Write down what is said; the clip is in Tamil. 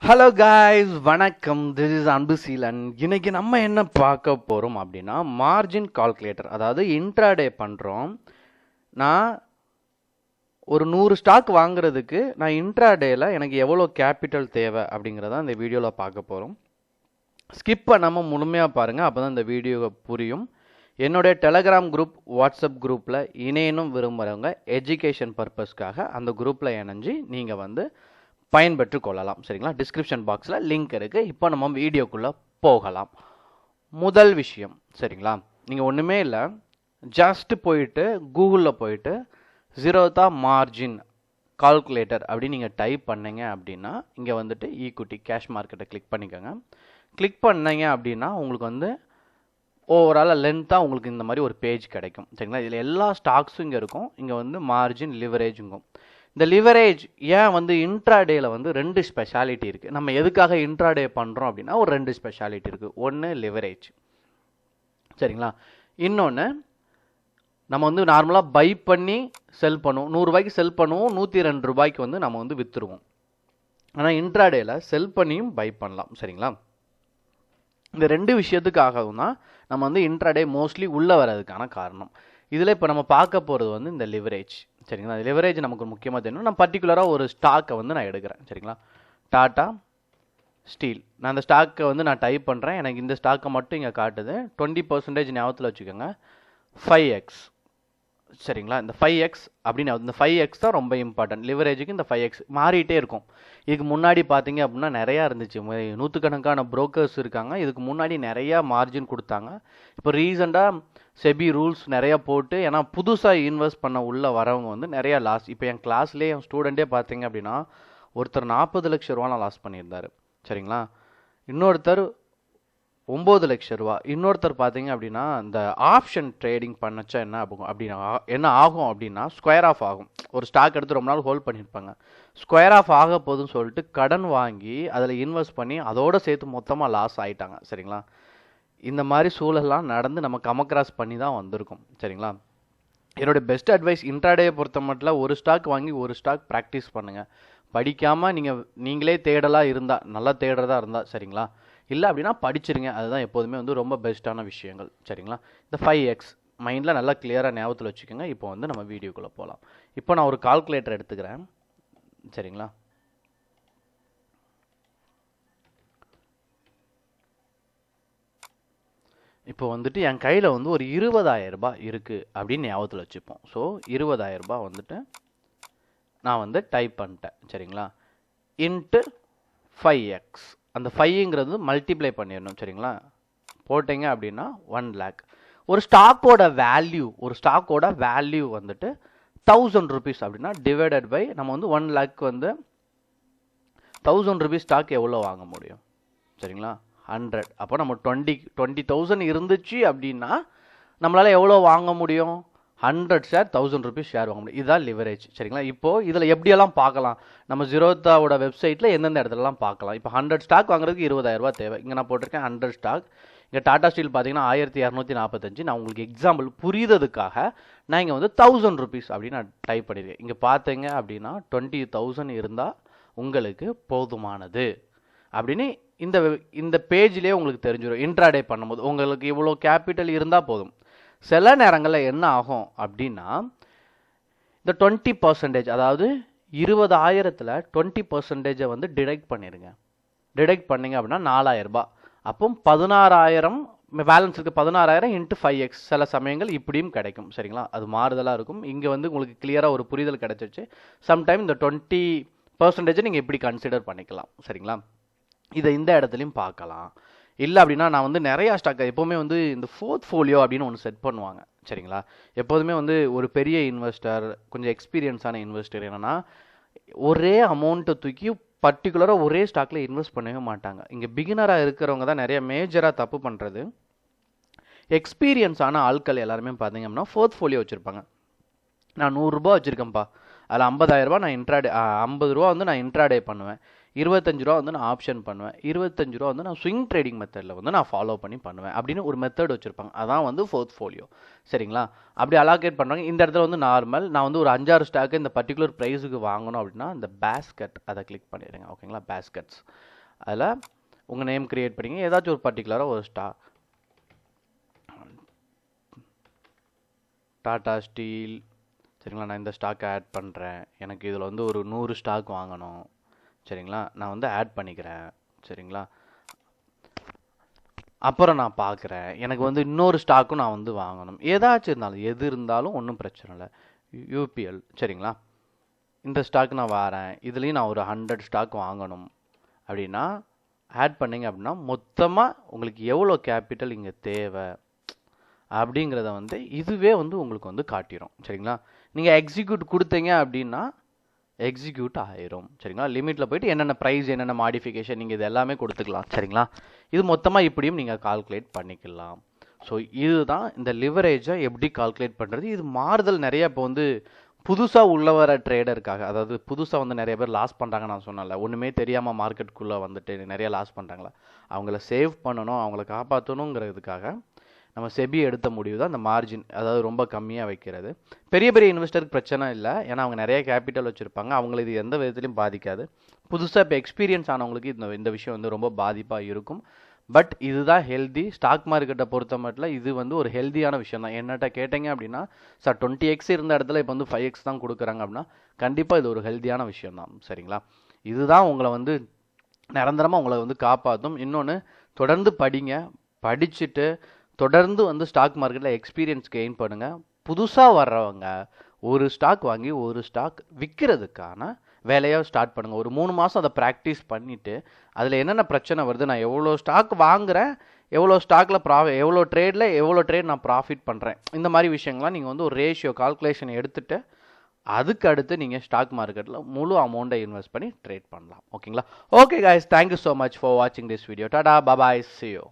ஹலோ காய்ஸ், வணக்கம். திஸ் இஸ் அன்பு சீலன். இன்னைக்கு நம்ம என்ன பார்க்க போகிறோம் அப்படின்னா மார்ஜின் கால்குலேட்டர், அதாவது இன்ட்ராடே பண்ணுறோம். நான் ஒரு 100 ஸ்டாக் வாங்குறதுக்கு நான் இன்ட்ராடேயில் எனக்கு எவ்வளோ கேபிட்டல் தேவை அப்படிங்கிறத இந்த வீடியோவில் பார்க்க போகிறோம். ஸ்கிப் பண்ணாமல் முழுமையாக பாருங்கள், அப்போ தான் இந்த வீடியோ புரியும். என்னுடைய டெலகிராம் குரூப், வாட்ஸ்அப் குரூப்பில் இணையணும் விரும்புகிறவங்க எஜுகேஷன் பர்பஸ்க்காக அந்த குரூப்பில் இணைஞ்சு நீங்கள் பயன்பெற்று கொள்ளலாம். சரிங்களா? டிஸ்கிரிப்ஷன் பாக்ஸில் லிங்க் இருக்குது. இப்போ நம்ம வீடியோக்குள்ளே போகலாம். முதல் விஷயம், சரிங்களா, நீங்கள் ஒன்றுமே இல்லை, ஜஸ்ட் போயிட்டு கூகுளில் போயிட்டு ஜீரோதா மார்ஜின் கால்குலேட்டர் அப்படின்னு நீங்கள் டைப் பண்ணீங்க அப்படின்னா இங்கே ஈக்விட்டி கேஷ் மார்க்கெட்டை கிளிக் பண்ணிக்கோங்க. கிளிக் பண்ணீங்க அப்படின்னா உங்களுக்கு ஓவரால் லென்த்தாக உங்களுக்கு இந்த மாதிரி ஒரு பேஜ் கிடைக்கும். சரிங்களா? இதில் எல்லா ஸ்டாக்ஸும் இங்கே இருக்கும். இங்கே மார்ஜின், லிவரேஜுங்கும். இந்த லிவரேஜ் ஏன் இன்ட்ராடேயில் 2 ஸ்பெஷாலிட்டி இருக்குது. நம்ம எதுக்காக இன்ட்ராடே பண்ணுறோம் அப்படின்னா ஒரு 2 ஸ்பெஷாலிட்டி இருக்குது. ஒன்று லிவரேஜ், சரிங்களா. இன்னொன்று நம்ம நார்மலாக பை பண்ணி செல் பண்ணுவோம். 100 ரூபாய்க்கு செல் பண்ணுவோம், 102 ரூபாய்க்கு நம்ம விற்றுருவோம். ஆனால் இன்ட்ராடேயில் செல் பண்ணியும் பை பண்ணலாம். சரிங்களா? இந்த 2 விஷயத்துக்காகவும் தான் நம்ம இன்ட்ராடே மோஸ்ட்லி உள்ளே வர்றதுக்கான காரணம். இதில் இப்போ நம்ம பார்க்க போகிறது இந்த லிவரேஜ். சரிங்களா? லிவரேஜ் நமக்கு முக்கியமாக தெரியணும். நான் பர்டிகுலராக ஒரு ஸ்டாக்கை நான் எடுக்கிறேன். சரிங்களா? டாடா ஸ்டீல். நான் அந்த ஸ்டாக்கை நான் டைப் பண்ணுறேன். எனக்கு இந்த ஸ்டாக்கை மட்டும் இங்கே காட்டுது. 20% ஞாபகத்தில் வச்சுக்கோங்க. 5x. சரிங்களா? இந்த 5x அப்படின்னு இந்த 5x தான் ரொம்ப இம்பார்ட்டன்ட். லிவரேஜுக்கு இந்த 5x மாறிட்டே இருக்கும். இதுக்கு முன்னாடி பார்த்தீங்க அப்படின்னா நிறையா இருந்துச்சு. 100கணக்கான புரோக்கர்ஸ் இருக்காங்க. இதுக்கு முன்னாடி நிறையா மார்ஜின் கொடுத்தாங்க. இப்போ ரீசெண்டாக செபி ரூல்ஸ் நிறையா போட்டு, ஏன்னா புதுசாக இன்வெஸ்ட் பண்ண உள்ளே வரவங்க நிறையா லாஸ். இப்போ என் கிளாஸ்லேயே என் ஸ்டூடெண்ட்டே பார்த்தீங்க அப்படின்னா ஒருத்தர் 40 லட்ச ரூபாலாம் லாஸ் பண்ணியிருந்தார். சரிங்களா? இன்னொருத்தர் 9 லட்ச ரூபா. இன்னொருத்தர் பார்த்தீங்க அப்படின்னா இந்த ஆப்ஷன் ட்ரேடிங் பண்ணச்சா என்ன ஆகும் அப்படின்னா ஸ்கொயர் ஆஃப் ஆகும். ஒரு ஸ்டாக் எடுத்து ரொம்ப நாள் ஹோல்ட் பண்ணியிருப்பாங்க. ஸ்கொயர் ஆஃப் ஆக போதுன்னு சொல்லிட்டு கடன் வாங்கி அதில் இன்வெஸ்ட் பண்ணி அதோடு சேர்த்து மொத்தமாக லாஸ் ஆகிட்டாங்க. சரிங்களா? இந்த மாதிரி சூழல்லாம் நடந்து நம்ம கமக்ராஸ் பண்ணி தான் வந்திருக்கும். சரிங்களா? என்னோட பெஸ்ட் அட்வைஸ், இன்ட்ராடே பொறுத்த மட்டும் ஒரு ஸ்டாக் வாங்கி ஒரு ஸ்டாக் ப்ராக்டிஸ் பண்ணுங்கள். படிக்காமல் நீங்களே தேடலாக இருந்தால், நல்லா தேடுறதா இருந்தால், சரிங்களா, இல்லை அப்படின்னா படிச்சிருங்க. அதுதான் எப்போதுமே ரொம்ப பெஸ்ட்டான விஷயங்கள். சரிங்களா? இந்த 5x மைண்டில் நல்லா கிளியராக ஞாபகத்தில் வச்சுக்கோங்க. இப்போ நம்ம வீடியோக்குள்ளே போகலாம். இப்போ நான் ஒரு கால்குலேட்டர் எடுத்துக்கிறேன். சரிங்களா? இப்போ என் கையில் ஒரு 20,000 ரூபாய் இருக்குது அப்படின்னு ஞாபகத்தில் வச்சுப்போம். ஸோ 20,000 ரூபாய் நான் டைப் பண்ணிட்டேன். சரிங்களா? Into 5x. அந்த 5ங்கிறது மல்டிப்ளை பண்ணிடணும். சரிங்களா? போட்டிங்க அப்படின்னா 1 lakh. ஒரு ஸ்டாக்கோட வேல்யூ 1000 rupees அப்படின்னா டிவைடட் பை நம்ம 1 lakh 1000 rupees ஸ்டாக் எவ்வளோ வாங்க முடியும்? சரிங்களா? 100. அப்போ நம்ம 20,000 இருந்துச்சு அப்படின்னா நம்மளால் எவ்வளோ வாங்க முடியும்? 100 ஷேர், 1000 rupees ஷேர் வாங்க முடியும். இதுதான் லிவரேஜ். சரிங்களா? இப்போது இதில் எப்படியெல்லாம் பார்க்கலாம்? நம்ம ஜீரோதாவோட வெப்சைட்டில் எந்தெந்த இடத்துலலாம் பார்க்கலாம். இப்போ 100 ஸ்டாக் வாங்குறதுக்கு 20,000 ரூபா தேவை. இங்கே நான் போட்டிருக்கேன் 100 ஸ்டாக். இங்கே டாடா ஸ்டீல் பார்த்தீங்கன்னா 1245. நான் உங்களுக்கு எக்ஸாம்பிள் புரியுறதுக்காக நான் இங்கே 1000 rupees அப்படின்னு நான் டைப் பண்ணியிருக்கேன். இங்கே பார்த்தீங்க அப்படின்னா 20,000 இருந்தால் உங்களுக்கு போதுமானது அப்படின்னு இந்த பேஜ்லேயே உங்களுக்கு தெரிஞ்சிடும். இன்ட்ராடே பண்ணும்போது உங்களுக்கு இவ்வளோ கேபிட்டல் இருந்தால் போதும். சில நேரங்களில் என்ன ஆகும் அப்படின்னா இந்த 20%, அதாவது 20,000ல் 20% டிடெக்ட் பண்ணிடுங்க. டிடெக்ட் பண்ணிங்க அப்படின்னா 4,000 ரூபாய். அப்போ 16,000 பேலன்ஸ் இருக்குது. 16,000 இன்ட்டு 5x சில சமயங்கள் இப்படியும் கிடைக்கும். சரிங்களா? அது மாறுதலாக இருக்கும். இங்கே உங்களுக்கு கிளியராக ஒரு புரிதல் கிடைச்சிச்சு. சம்டைம் இந்த 20% நீங்கள் இப்படி கன்சிடர் பண்ணிக்கலாம். சரிங்களா? இதை இந்த இடத்துலையும் பார்க்கலாம். இல்லை அப்படின்னா நான் நிறையா ஸ்டாக் எப்போவுமே இந்த போர்ட்ஃபோலியோ அப்படின்னு ஒன்று செட் பண்ணுவாங்க. சரிங்களா? எப்போதுமே ஒரு பெரிய இன்வெஸ்டர், கொஞ்சம் எக்ஸ்பீரியன்ஸான இன்வெஸ்டர் என்னென்னா ஒரே அமௌண்ட்டை தூக்கி பர்டிகுலராக ஒரே ஸ்டாக்கில் இன்வெஸ்ட் பண்ணவே மாட்டாங்க. இங்கே பிகினராக இருக்கிறவங்க தான் நிறைய மேஜராக தப்பு பண்ணுறது. எக்ஸ்பீரியன்ஸான ஆட்கள் எல்லாருமே பார்த்தீங்க அப்படின்னா போர்ட்ஃபோலியோ வச்சுருப்பாங்க. நான் 100 ரூபா வச்சுருக்கேன்ப்பா, அதில் 50,000 ரூபா நான் 50 ரூபா நான் இன்ட்ராடே பண்ணுவேன். ரூபா வந்து நான் ஆப்ஷன் பண்ணுவேன், ரூபா வந்து நான் ஸ்விங் ட்ரேடிங் மெத்தடில் வந்து நான் ஃபாலோ பண்ணி பண்ணுவேன் அப்படின்னு ஒரு மெத்தட் வச்சுருப்பாங்க. அதான் வந்து போர்ட்ஃபோலியோ. சரிங்களா? அப்படி அலாகேட் பண்ணுறாங்க. இந்த இடத்துல வந்து நார்மல் நான் வந்து ஒரு 5-6 ஸ்டாக்கு இந்த பர்டிகுலர் ப்ரைஸுக்கு வாங்கணும் அப்படின்னா இந்த பேஸ்கெட் அதை கிளிக் பண்ணிடுங்க. ஓகேங்களா? பேஸ்கெட்ஸ் அதில் உங்கள் நேம் க்ரியேட் பண்ணிங்க. ஏதாச்சும் ஒரு பர்டிகுலராக ஒரு ஸ்டாக், டாடா ஸ்டீல். சரிங்களா? நான் இந்த ஸ்டாக்கை ஆட் பண்ணுறேன். எனக்கு இதில் வந்து ஒரு 100 ஸ்டாக் வாங்கணும். சரிங்களா? நான் வந்து ஆட் பண்ணிக்கிறேன். சரிங்களா? அப்புறம் நான் பார்க்குறேன் எனக்கு வந்து இன்னொரு ஸ்டாக்கும் நான் வந்து வாங்கணும். ஏதாச்சும் இருந்தாலும் எது இருந்தாலும் ஒன்றும் பிரச்சனை இல்லை. யூபிஎல். சரிங்களா? இந்த ஸ்டாக் நான் வாரேன், இதுலேயும் நான் ஒரு 100 ஸ்டாக் வாங்கணும் அப்படின்னா ஆட் பண்ணிங்க அப்படின்னா மொத்தமாக உங்களுக்கு எவ்வளோ கேபிட்டல் இங்கே தேவை அப்படிங்கிறத வந்து இதுவே வந்து உங்களுக்கு வந்து காட்டிடும். சரிங்களா? நீங்கள் எக்ஸிக்யூட் கொடுத்தீங்க அப்படின்னா எக்ஸிக்யூட் ஆயிரும். சரிங்களா? லிமிட்டில் போயிட்டு என்னென்ன ப்ரைஸ், என்னென்ன மாடிஃபிகேஷன் நீங்கள் இது எல்லாமே கொடுத்துக்கலாம். சரிங்களா? இது மொத்தமாக இப்படியும் நீங்கள் கால்குலேட் பண்ணிக்கலாம். ஸோ இதுதான் இந்த லிவரேஜை எப்படி கால்குலேட் பண்ணுறது. இது மாறுதல் நிறைய இப்போ வந்து புதுசாக உள்ள வர ட்ரேடருக்காக, அதாவது புதுசாக வந்து நிறைய பேர் லாஸ் பண்ணுறாங்க. நான் சொன்னல, ஒன்றுமே தெரியாமல் மார்க்கெட்டுக்குள்ளே வந்துட்டு நிறைய லாஸ் பண்ணுறாங்களா, அவங்கள சேவ் பண்ணணும், அவங்கள காப்பாற்றணுங்கிறதுக்காக நம்ம செபி எடுத்த முடிவு தான் அந்த மார்ஜின், அதாவது ரொம்ப கம்மியாக வைக்கிறது. பெரிய பெரிய இன்வெஸ்டருக்கு பிரச்சனை இல்லை, ஏன்னா அவங்க நிறைய கேபிட்டல் வச்சுருப்பாங்க, அவங்கள இது எந்த விதத்துலையும் பாதிக்காது. புதுசாக இப்போ எக்ஸ்பீரியன்ஸ் ஆனவங்களுக்கு இந்த விஷயம் வந்து ரொம்ப பாதிப்பாக இருக்கும். பட் இதுதான் ஹெல்தி. ஸ்டாக் மார்க்கெட்டை பொறுத்த மட்டும் இது வந்து ஒரு ஹெல்தியான விஷயம் தான். என்னட்ட கேட்டீங்க அப்படின்னா, சார் 20x இருந்த இடத்துல இப்போ வந்து 5x தான் கொடுக்குறாங்க அப்படின்னா கண்டிப்பாக இது ஒரு ஹெல்தியான விஷயம் தான். சரிங்களா? இதுதான் உங்களை வந்து நிரந்தரமாக உங்களை வந்து காப்பாற்றும். இன்னொன்று, தொடர்ந்து படிங்க. படிச்சுட்டு தொடர்ந்து வந்து ஸ்டாக் மார்க்கெட்டில் எக்ஸ்பீரியன்ஸ் கெயின் பண்ணுங்கள். புதுசாக வர்றவங்க ஒரு ஸ்டாக் வாங்கி ஒரு ஸ்டாக் விற்கிறதுக்கான வேலையாக ஸ்டார்ட் பண்ணுங்கள். ஒரு 3 மாதம் அதை ப்ராக்டிஸ் பண்ணிவிட்டு அதில் என்னென்ன பிரச்சனை வருது, நான் எவ்வளோ ஸ்டாக் வாங்குகிறேன், எவ்வளோ ஸ்டாக்கில் எவ்வளோ ட்ரேடில் எவ்வளோ ட்ரேட் நான் ப்ராஃபிட் பண்ணுறேன், இந்த மாதிரி விஷயங்கள்லாம் நீங்கள் வந்து ஒரு ரேஷியோ கால்குலேஷன் எடுத்துகிட்டு அதுக்கு அடுத்து நீங்கள் ஸ்டாக் மார்க்கெட்டில் முழு அமௌண்ட்டை இன்வெஸ்ட் பண்ணி ட்ரேட் பண்ணலாம். ஓகேங்களா? Okay guys, thank you so much for வாட்சிங் this video. Tata, bye, see you.